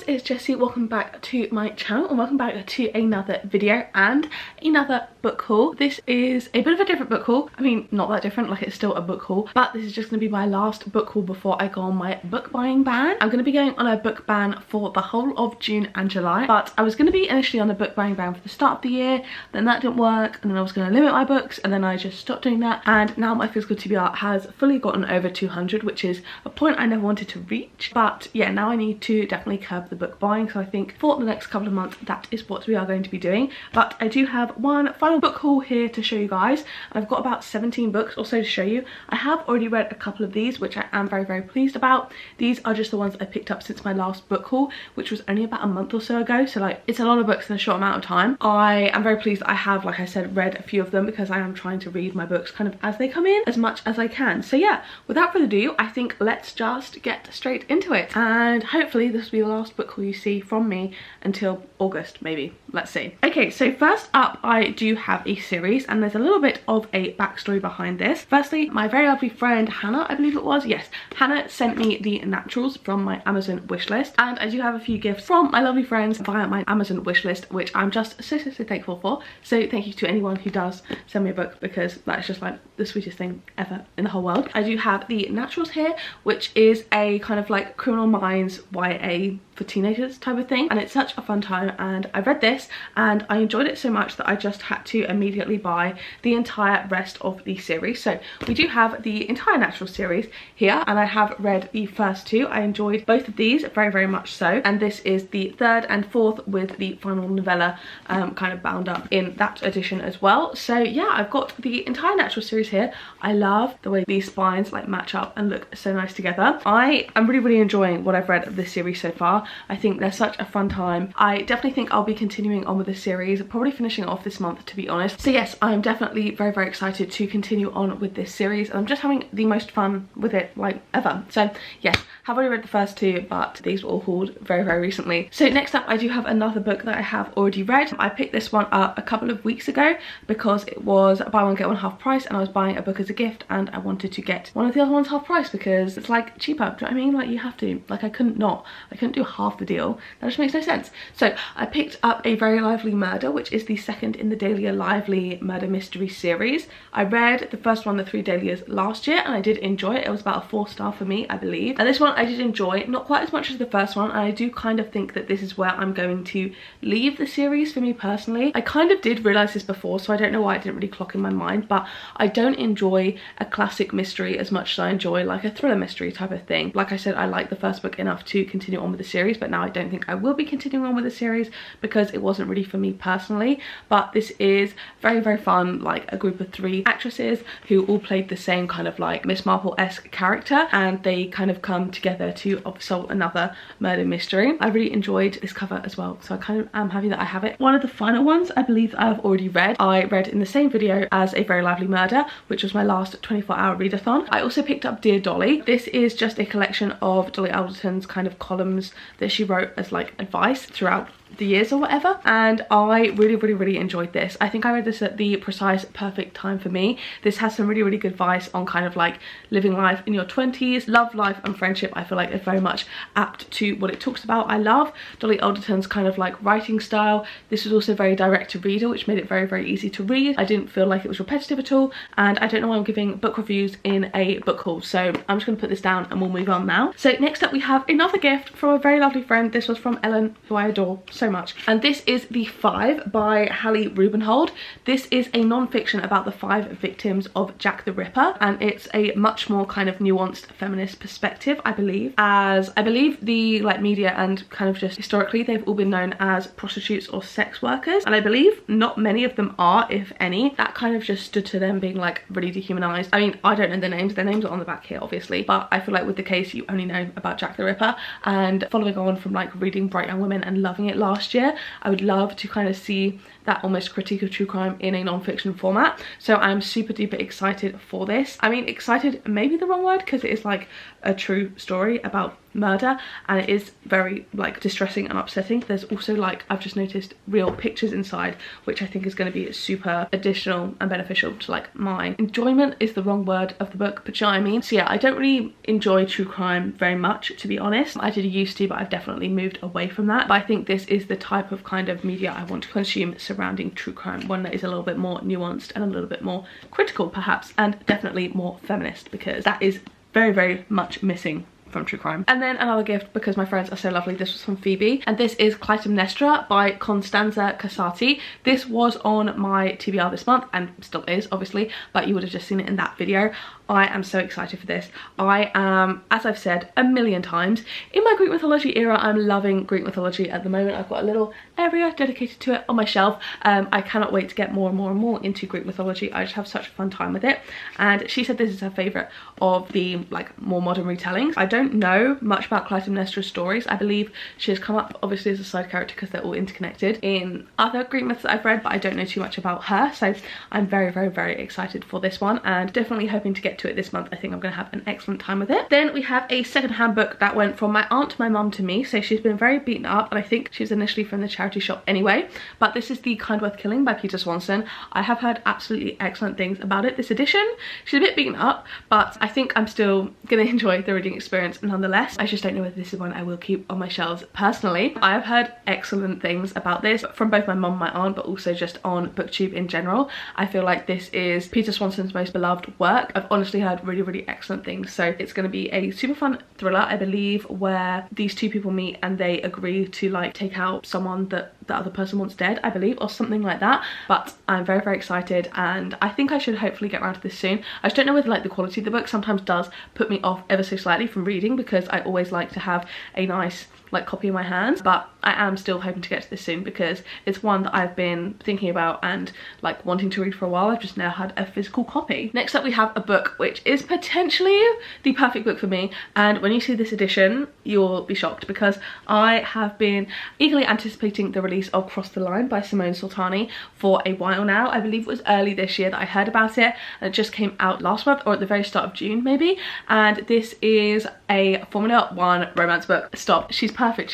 guys, it's Jessie. Welcome back to my channel and welcome back to another video and another book haul. This is a bit of a different book haul. I mean, not that different, like it's still a book haul, but this is just going to be my last book haul before I go on my book buying ban. I'm going to be going on a book ban for the whole of June and July, but I was going to be initially on a book buying ban for the start of the year, then that didn't work, and then I was going to limit my books, and then I just stopped doing that, and now my physical TBR has fully gotten over 200, which is a point I never wanted to reach. But yeah, now I need to definitely curb the book buying, so I think for the next couple of months that is what we are going to be doing. But I do have one final book haul here to show you guys, and I've got about 17 books or so to show you. I have already read a couple of these, which I am very pleased about. These are just the ones I picked up since my last book haul, which was only about a month or so ago, so like it's a lot of books in a short amount of time. I am very pleased that I have, like I said, read a few of them, because I am trying to read my books kind of as they come in as much as I can. So yeah, without further ado, I think let's just get straight into it, and hopefully this will be the last book haul you see from me until August, maybe. Let's see. Okay, so first up I do have a series, and there's a little bit of a backstory behind this. Firstly, my very lovely friend Hannah, I believe it was, yes, Hannah sent me the naturals from my Amazon wishlist, and I do have a few gifts from my lovely friends via my Amazon wishlist, which I'm just so thankful for. So thank you to anyone who does send me a book, because that's just like the sweetest thing ever in the whole world. I do have the naturals here, which is a kind of like Criminal Minds YA for teenagers type of thing, and it's such a fun time. And I read this and I enjoyed it so much that I just had to immediately buy the entire rest of the series. So we do have the entire natural series here, and I have read the first two. I enjoyed both of these very much so, and this is the third and fourth with the final novella kind of bound up in that edition as well. So yeah, I've got the entire natural series here. I love the way these spines like match up and look so nice together. I am really enjoying what I've read of this series so far. I think they're such a fun time. I definitely think I'll be continuing on with this series, probably finishing it off this month, to be honest. So yes, I'm definitely very excited to continue on with this series, and I'm just having the most fun with it like ever. So yes, have already read the first two, but these were all hauled very recently. So next up I do have another book that I have already read. I picked this one up a couple of weeks ago because it was buy one get one half price, and I was buying a book as a gift, and I wanted to get one of the other ones half price because it's like cheaper. Do you know what I mean? Like you have to, like I couldn't do half the deal. That just makes no sense. So I picked up A Very Lively Murder, which is the second in the Dahlia Lively murder mystery series. I read the first one, The Three Dahlias, last year, and I did enjoy it. It was about a 4-star for me, I believe. And this one I did enjoy, not quite as much as the first one, and I do kind of think that this is where I'm going to leave the series for me personally. I kind of did realise this before, so I don't know why it didn't really clock in my mind, but I don't enjoy a classic mystery as much as I enjoy like a thriller mystery type of thing. Like I said, I liked the first book enough to continue on with the series, but now I don't think I will be continuing on with the series because it wasn't really for me personally. But this is very fun, like a group of 3 actresses who all played the same kind of like Miss Marple-esque character, and they kind of come together to solve another murder mystery. I really enjoyed this cover as well, so I kind of am happy that I have it. One of the final ones I believe I've already read. I read in the same video as A Very Lively Murder, which was my last 24-hour readathon. I also picked up Dear Dolly. This is just a collection of Dolly Alderton's kind of columns that she wrote as like advice throughout the years or whatever, and I really enjoyed this. I think I read this at the precise perfect time for me. This has some really good advice on kind of like living life in your 20s, love, life and friendship. I feel like it's very much apt to what it talks about. I love Dolly Alderton's kind of like writing style. This was also very direct to reader, which made it very easy to read. I didn't feel like it was repetitive at all, and I don't know why I'm giving book reviews in a book haul, so I'm just going to put this down and we'll move on now. So next up we have another gift from a very lovely friend. This was from Ellen, who I adore so much, and this is The Five by Hallie Rubenhold. This is a non-fiction about the 5 victims of Jack the Ripper, and it's a much more kind of nuanced feminist perspective, I believe, as I believe the like media and kind of just historically they've all been known as prostitutes or sex workers, and I believe not many of them are, if any. That kind of just stood to them being like really dehumanized. I mean, I don't know their names are on the back here obviously, but I feel like with the case you only know about Jack the Ripper, and following on from like reading Bright Young Women and loving it last last year. I would love to kind of see that almost critique of true crime in a non-fiction format, so I'm super duper excited for this. I mean, excited may be the wrong word, because it is like a true story about murder, and it is very like distressing and upsetting. There's also, like, I've just noticed real pictures inside, which I think is going to be super additional and beneficial to like my enjoyment is the wrong word of the book, but you know what I mean. So yeah, I don't really enjoy true crime very much, to be honest. I did used to, but I've definitely moved away from that. But I think this is the type of kind of media I want to consume surrounding true crime, one that is a little bit more nuanced and a little bit more critical perhaps, and definitely more feminist, because that is very, very much missing from true crime. And then another gift, because my friends are so lovely, this was from Phoebe, and this is Clytemnestra by Constanza Casati. This was on my TBR this month, and still is obviously, but you would have just seen it in that video. I am so excited for this. I am, as I've said a million times, in my Greek mythology era. I'm loving Greek mythology at the moment. I've got a little area dedicated to it on my shelf. I cannot wait to get more and more and more into Greek mythology. I just have such a fun time with it, and she said this is her favourite of the like more modern retellings. I don't know much about Clytemnestra's stories. I believe she has come up obviously as a side character because they're all interconnected in other Greek myths that I've read, but I don't know too much about her, so I'm very, very, very excited for this one, and definitely hoping to get to it this month. I think I'm going to have an excellent time with it. Then we have a second-hand book that went from my aunt, my mum to me, so she's been very beaten up, and I think she was initially from the charity shop anyway, but this is The Kind Worth Killing by Peter Swanson. I have heard absolutely excellent things about it. This edition, she's a bit beaten up, but I think I'm still going to enjoy the reading experience nonetheless. I just don't know whether this is one I will keep on my shelves personally. I have heard excellent things about this from both my mum and my aunt, but also just on booktube in general. I feel like this is Peter Swanson's most beloved work. I've honestly heard really, really excellent things, so it's going to be a super fun thriller, I believe, where these two people meet and they agree to like take out someone that the other person wants dead, I believe, or something like that. But I'm very, very excited, and I think I should hopefully get around to this soon. I just don't know whether like the quality of the book sometimes does put me off ever so slightly from reading, because I always like to have a nice like copy in my hands, but I am still hoping to get to this soon because it's one that I've been thinking about and like wanting to read for a while. I've just now had a physical copy. Next up we have a book which is potentially the perfect book for me, and when you see this edition you'll be shocked, because I have been eagerly anticipating the release of Cross the Line by Simone Sultani for a while now. I believe it was early this year that I heard about it, and it just came out last month, or at the very start of June maybe, and this is a Formula 1 romance book. Stop, she's perfect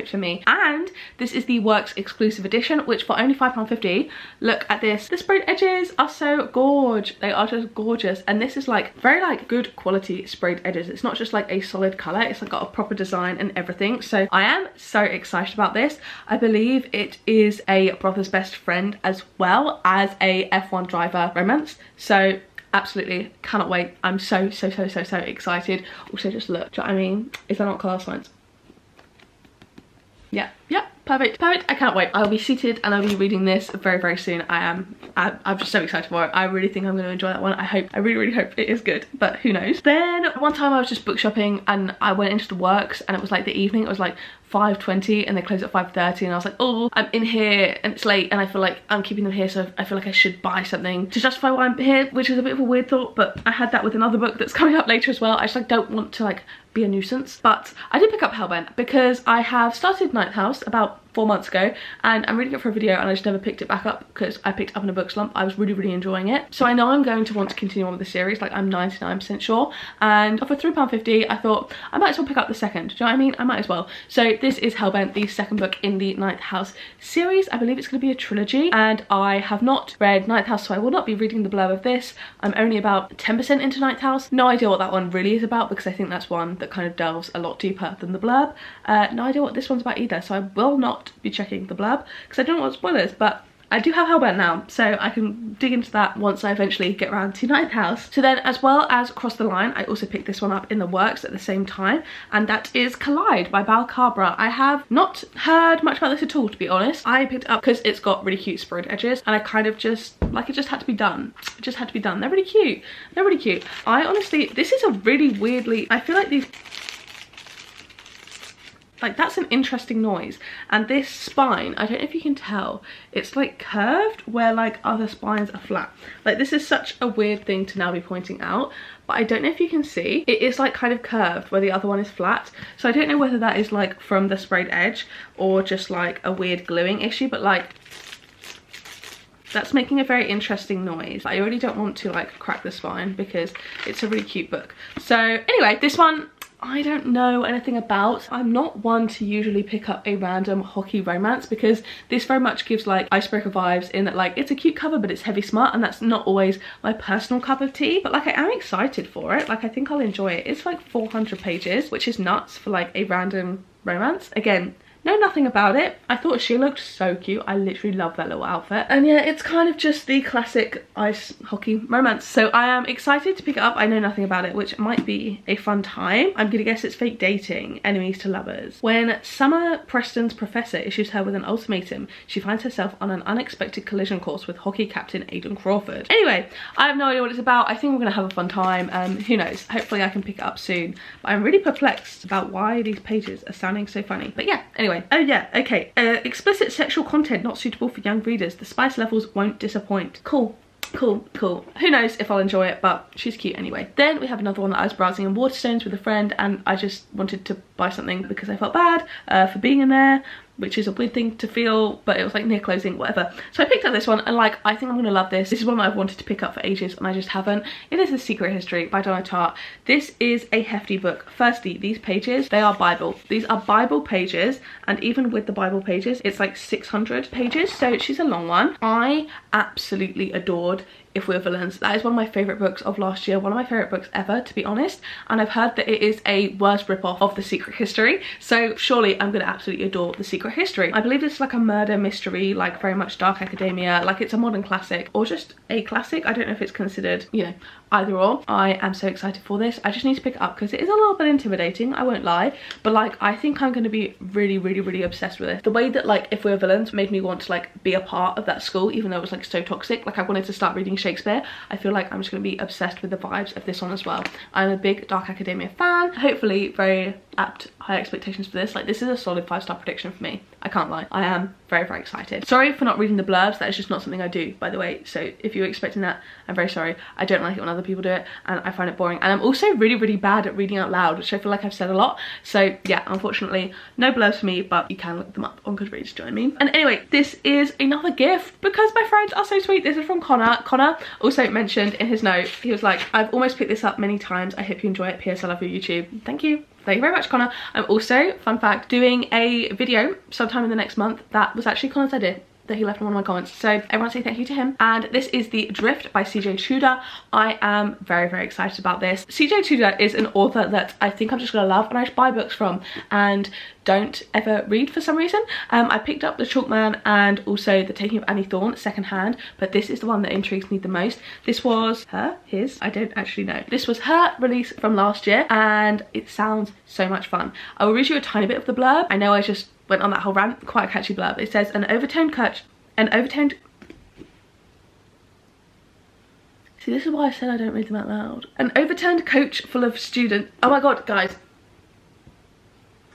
for me. And this is the Works exclusive edition, which for only £5.50, look at this, the sprayed edges are so gorge, they are just gorgeous, and this is like very like good quality sprayed edges. It's not just like a solid colour, it's like got a proper design and everything, so I am so excited about this. I believe it is a brother's best friend as well as a F1 driver romance, so absolutely cannot wait. I'm so excited. Also just look, do you know what I mean? Is that not class science? Yeah, perfect. I can't wait. I'll be seated and I'll be reading this very, very soon. I'm just so excited for it. I really think I'm going to enjoy that one. I really hope it is good, but who knows. Then one time I was just book shopping and I went into the Works, and it was like the evening, it was like 5:20 and they close at 5:30, and I was like, oh, I'm in here and it's late and I feel like I'm keeping them here, so I feel like I should buy something to justify why I'm here, which is a bit of a weird thought, but I had that with another book that's coming up later as well. I just like don't want to like be a nuisance. But I did pick up Hellbent because I have started Ninth House about 4 months ago, and I'm reading it for a video and I just never picked it back up because I picked it up in a book slump. I was really enjoying it, so I know I'm going to want to continue on with the series, like I'm 99% sure, and for £3.50 I thought I might as well pick up the second. Do you know what I mean? I might as well. So this is Hellbent, the second book in the Ninth House series. I believe it's going to be a trilogy, and I have not read Ninth House, so I will not be reading the blurb of this. I'm only about 10% into Ninth House. No idea what that one really is about, because I think that's one that kind of delves a lot deeper than the blurb. No idea what this one's about either, so I will not be checking the blurb because I don't want spoilers, but I do have Hellbent now, so I can dig into that once I eventually get around to Ninth House. So then, as well as Cross the Line, I also picked this one up in the Works at the same time, and that is Collide by Bal Cabra. I have not heard much about this at all, to be honest. I picked it up because it's got really cute sprayed edges, and I kind of just, like, it just had to be done. It just had to be done. They're really cute. They're really cute. I honestly, this is a really weirdly, I feel like these, like that's an interesting noise. And this spine, I don't know if you can tell, it's like curved where like other spines are flat. Like this is such a weird thing to now be pointing out, but I don't know if you can see, it is like kind of curved where the other one is flat. So I don't know whether that is like from the sprayed edge or just like a weird gluing issue, but like that's making a very interesting noise. I really don't want to like crack the spine because it's a really cute book. So anyway, this one I don't know anything about. I'm not one to usually pick up a random hockey romance because this very much gives like icebreaker vibes in that like it's a cute cover but it's heavy smart, and that's not always my personal cup of tea. But like I am excited for it. Like I think I'll enjoy it. It's like 400 pages, which is nuts for like a random romance. Again, know nothing about it. I thought she looked so cute. I literally love that little outfit. And yeah, it's kind of just the classic ice hockey romance. So I am excited to pick it up. I know nothing about it, which might be a fun time. I'm gonna guess it's fake dating, enemies to lovers. When Summer Preston's professor issues her with an ultimatum, she finds herself on an unexpected collision course with hockey captain Aidan Crawford. Anyway, I have no idea what it's about. I think we're gonna have a fun time. Who knows? Hopefully I can pick it up soon. But I'm really perplexed about why these pages are sounding so funny. But yeah, anyway. Oh yeah, okay. Explicit sexual content not suitable for young readers. The spice levels won't disappoint. Cool. Cool, cool. Who knows if I'll enjoy it, but she's cute anyway. Then we have another one that I was browsing in Waterstones with a friend, and I just wanted to buy something because I felt bad for being in there, which is a weird thing to feel, but it was like near closing, whatever. So I picked up this one, and like I think I'm gonna love this. This is one that I've wanted to pick up for ages and I just haven't. It is The Secret History by Donna Tartt. This is a hefty book. Firstly, these pages, they are Bible. These are Bible pages, and even with the Bible pages, it's like 600 pages, so she's a long one. I absolutely adored If We're Villains. That is one of my favourite books of last year, one of my favourite books ever, to be honest, and I've heard that it is a worse rip-off of The Secret History, so surely I'm gonna absolutely adore The Secret History. I believe it's like a murder mystery, like very much dark academia, like it's a modern classic or just a classic. I don't know if it's considered, you know, either or. I am so excited for this. I just need to pick it up because it is a little bit intimidating, I won't lie, but like I think I'm going to be really obsessed with it. The way that like If We're Villains made me want to like be a part of that school, even though it was like so toxic, like I wanted to start reading Shakespeare. I feel like I'm just going to be obsessed with the vibes of this one as well. I'm a big dark academia fan, hopefully very apt high expectations for this. Like this is a solid 5-star prediction for me, I can't lie. I am very excited. Sorry for not reading the blurbs, that is just not something I do, by the way, so if you're expecting that, I'm very sorry. I don't like it when other people do it and I find it boring, and I'm also really bad at reading out loud, which I feel like I've said a lot. So yeah, unfortunately no blurbs for me, but you can look them up on Goodreads, join me. And anyway, this is another gift because my friends are so sweet. This is from Connor. Connor also mentioned in his note, he was like, I've almost picked this up many times, I hope you enjoy it, PS I love your YouTube. Thank you very much, Connor. I'm also, fun fact, doing a video sometime in the next month that was actually Connor's idea that he left in one of my comments, so everyone say thank you to him. And this is The Drift by CJ Tudor. I am very excited about this. CJ Tudor is an author that I think I'm just gonna love and I should buy books from and don't ever read for some reason. I picked up The Chalkman and also The Taking of Annie Thorne secondhand, but this is the one that intrigues me the most. This was his, I don't actually know. This was her release from last year and it sounds so much fun. I will read you a tiny bit of the blurb. I know I just went on that whole rant, quite a catchy blurb. It says, see, this is why I said I don't read them out loud. An overturned coach full of students, oh my god, guys.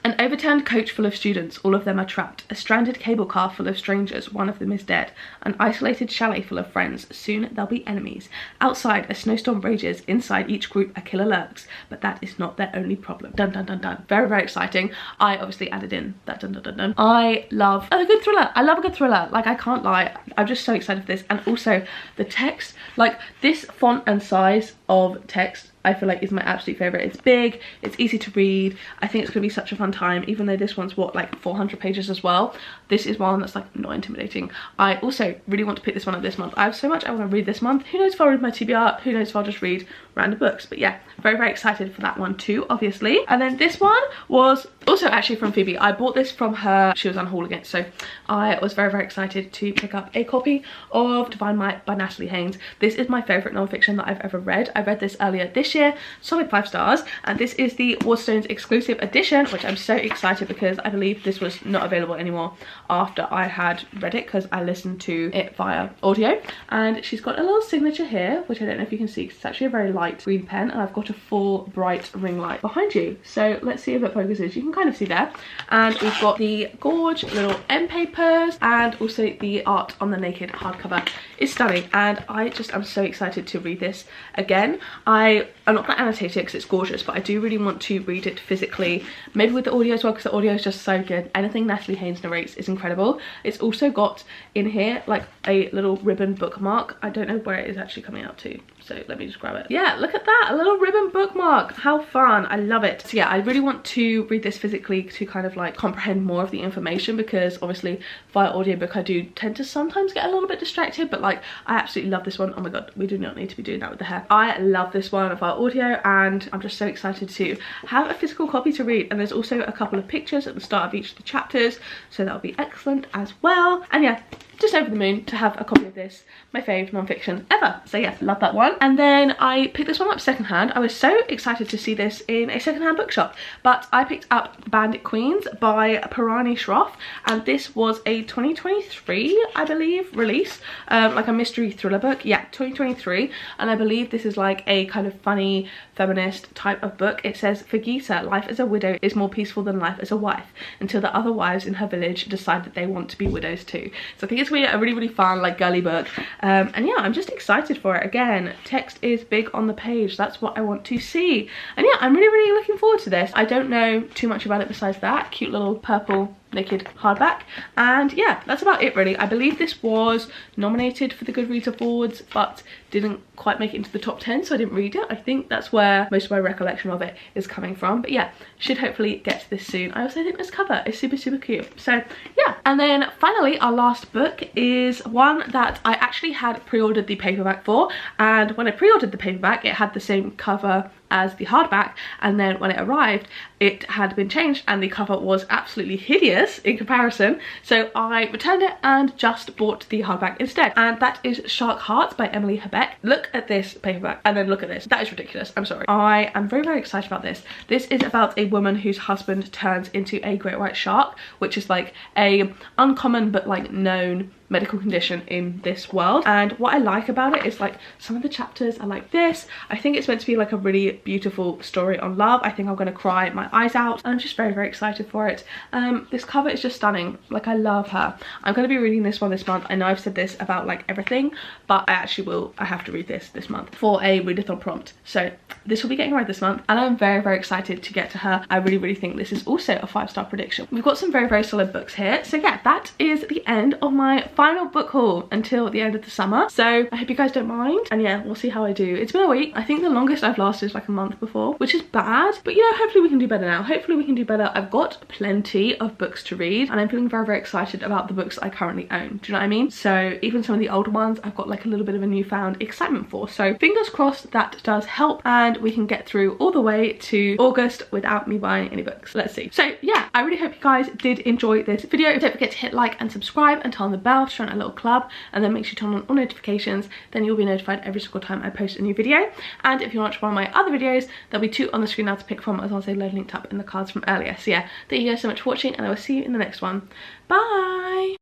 An overturned coach full of students, all of them are trapped. A stranded cable car full of strangers, one of them is dead. An isolated chalet full of friends, soon they'll be enemies. Outside, a snowstorm rages, inside each group a killer lurks, but that is not their only problem. Dun dun dun dun. Very exciting. I obviously added in that dun dun dun dun. I love a good thriller. I love a good thriller, like I can't lie. I'm just so excited for this, and also the text, like this font and size of text I feel like is my absolute favourite. It's big, it's easy to read, I think it's going to be such a fun time, even though this one's what, like 400 pages as well. This is one that's like not intimidating. I also really want to pick this one up this month. I have so much I want to read this month. Who knows if I'll read my TBR, who knows if I'll just read random books, but yeah, very excited for that one too, obviously. And then this one was also actually from Phoebe. I bought this from her, she was on haul again, so I was very excited to pick up a copy of Divine Might by Natalie Haynes. This is my favourite non-fiction that I've ever read. I read this earlier this year, solid 5 stars, and this is the Waterstones exclusive edition, which I'm so excited because I believe this was not available anymore after I had read it, because I listened to it via audio. And she's got a little signature here, which I don't know if you can see, it's actually a very light green pen, and I've got a full bright ring light behind you, so let's see if it focuses. You can kind of see there. And we've got the gorge little end papers, and also the art on the naked hardcover is stunning, and I just am so excited to read this again. I'm not going to annotate it because it's gorgeous, but I do really want to read it physically, maybe with the audio as well, because the audio is just so good. Anything Natalie Haynes narrates is incredible. It's also got in here like a little ribbon bookmark. I don't know where it is actually coming out to, so let me just grab it. Yeah, look at that, a little ribbon bookmark. How fun, I love it. So yeah, I really want to read this physically to kind of like comprehend more of the information, because obviously via audiobook I do tend to sometimes get a little bit distracted, but like I absolutely love this one. Oh my god, we do not need to be doing that with the hair. I love this one via audio, and I'm just so excited to have a physical copy to read. And there's also a couple of pictures at the start of each of the chapters, so that'll be excellent as well. And yeah, just over the moon to have a copy of this, my fave non-fiction ever. So yeah, love that one. And then I picked this one up secondhand. I was so excited to see this in a secondhand bookshop, but I picked up Bandit Queens by Parani Shroff, and this was a 2023, I believe, release, like a mystery thriller book. Yeah, 2023, and I believe this is like a kind of funny feminist type of book. It says, for Geeta, life as a widow is more peaceful than life as a wife, until the other wives in her village decide that they want to be widows too. So I think it's a really fun, like, girly book, and yeah, I'm just excited for it. Again, text is big on the page, that's what I want to see, and yeah, I'm really looking forward to this. I don't know too much about it besides that cute little purple naked hardback, and yeah, that's about it really. I believe this was nominated for the Goodreads Awards but didn't quite make it into the top 10, so I didn't read it. I think that's where most of my recollection of it is coming from, but yeah, should hopefully get to this soon. I also think this cover is super cute, so yeah. And then finally, our last book is one that I actually had pre-ordered the paperback for, and when I pre-ordered the paperback it had the same cover as the hardback, and then when it arrived it had been changed and the cover was absolutely hideous in comparison, so I returned it and just bought the hardback instead, and that is Shark Hearts by Emily Herbeck. Look at this paperback and then look at this. That is ridiculous. I'm sorry. I am very excited about this. This is about a woman whose husband turns into a great white shark, which is like a uncommon but like known medical condition in this world. And what I like about it is like some of the chapters are like this. I think it's meant to be like a really beautiful story on love. I think I'm gonna cry my eyes out, and I'm just very excited for it. This cover is just stunning. Like, I love her. I'm gonna be reading this one this month. I know I've said this about like everything, but I actually will. I have to read this month for a readathon prompt, so this will be getting read this month, and I'm very excited to get to her. I really think this is also a 5-star prediction. We've got some very solid books here, so yeah, that is the end of my final book haul until the end of the summer. So I hope you guys don't mind, and yeah, we'll see how I do. It's been a week. I think the longest I've lasted is like a month before, which is bad, but you know, hopefully we can do better now. Hopefully we can do better. I've got plenty of books to read, and I'm feeling very excited about the books I currently own. Do you know what I mean? So even some of the older ones I've got like a little bit of a newfound excitement for, so fingers crossed that does help and we can get through all the way to August without me buying any books. Let's see. So yeah, I really hope you guys did enjoy this video. Don't forget to hit like and subscribe and turn on the bell to join our little club, and then make sure you turn on all notifications, then you'll be notified every single time I post a new video. And if you watch one of my other videos, there'll be 2 on the screen now to pick from, as also linked up in the cards from earlier. So yeah, thank you guys so much for watching, and I will see you in the next one. Bye.